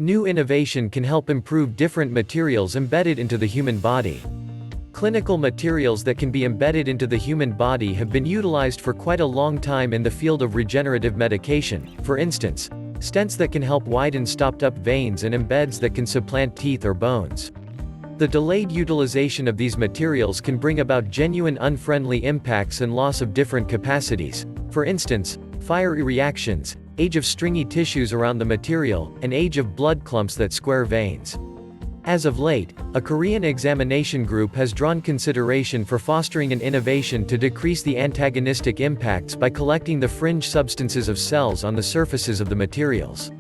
New innovation can help improve different materials embedded into the human body. Clinical materials that can be embedded into the human body have been utilized for quite a long time in the field of regenerative medication, for instance, stents that can help widen stopped-up veins and embeds that can supplant teeth or bones. The delayed utilization of these materials can bring about genuine unfriendly impacts and loss of different capacities, for instance, fiery reactions, age of stringy tissues around the material, and age of blood clumps that square veins. As of late, a Korean examination group has drawn consideration for fostering an innovation to decrease the antagonistic impacts by collecting the fringe substances of cells on the surfaces of the materials.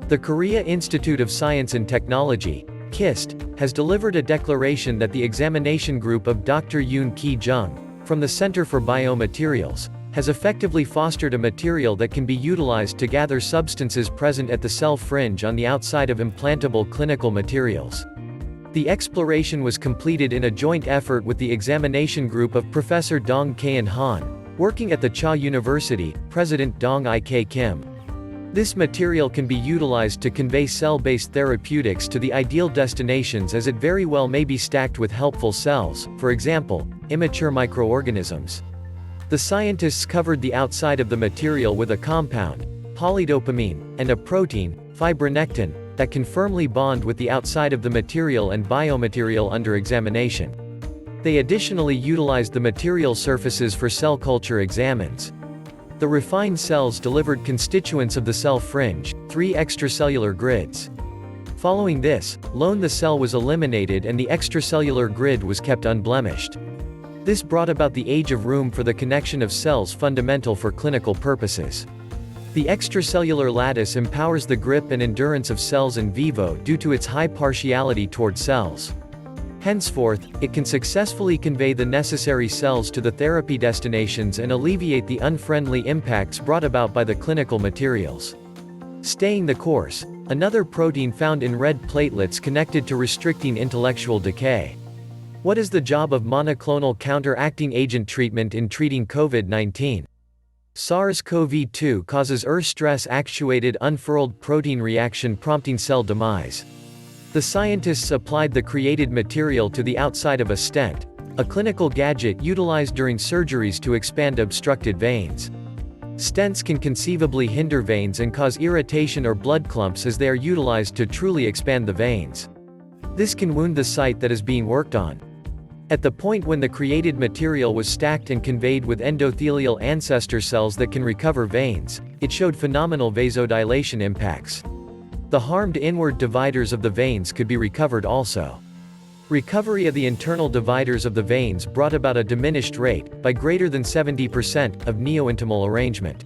The Korea Institute of Science and Technology, KIST, has delivered a declaration that the examination group of Dr. Yoon Ki-jung, from the Center for Biomaterials, has effectively fostered a material that can be utilized to gather substances present at the cell fringe on the outside of implantable clinical materials. The exploration was completed in a joint effort with the examination group of Professor Dong Kaen Han, working at the Cha University, President Dong Ik Kim. This material can be utilized to convey cell-based therapeutics to the ideal destinations, as it very well may be stacked with helpful cells, for example, immature microorganisms. The scientists covered the outside of the material with a compound, polydopamine, and a protein, fibronectin, that can firmly bond with the outside of the material and biomaterial under examination. They additionally utilized the material surfaces for cell culture examines. The refined cells delivered constituents of the cell fringe, 3 extracellular grids. Following this, the cell was eliminated and the extracellular grid was kept unblemished. This brought about the age of room for the connection of cells fundamental for clinical purposes. The extracellular lattice empowers the grip and endurance of cells in vivo due to its high partiality toward cells. Henceforth, it can successfully convey the necessary cells to the therapy destinations and alleviate the unfriendly impacts brought about by the clinical materials. Staying the course, another protein found in red platelets connected to restricting intellectual decay. What is the job of monoclonal counteracting agent treatment in treating COVID-19? SARS-CoV-2 causes stress-actuated unfurled protein reaction prompting cell demise. The scientists applied the created material to the outside of a stent, a clinical gadget utilized during surgeries to expand obstructed veins. Stents can conceivably hinder veins and cause irritation or blood clumps as they are utilized to truly expand the veins. This can wound the site that is being worked on. At the point when the created material was stacked and conveyed with endothelial ancestor cells that can recover veins, it showed phenomenal vasodilation impacts. The harmed inward dividers of the veins could be recovered also. Recovery of the internal dividers of the veins brought about a diminished rate, by greater than 70%, of neointimal arrangement.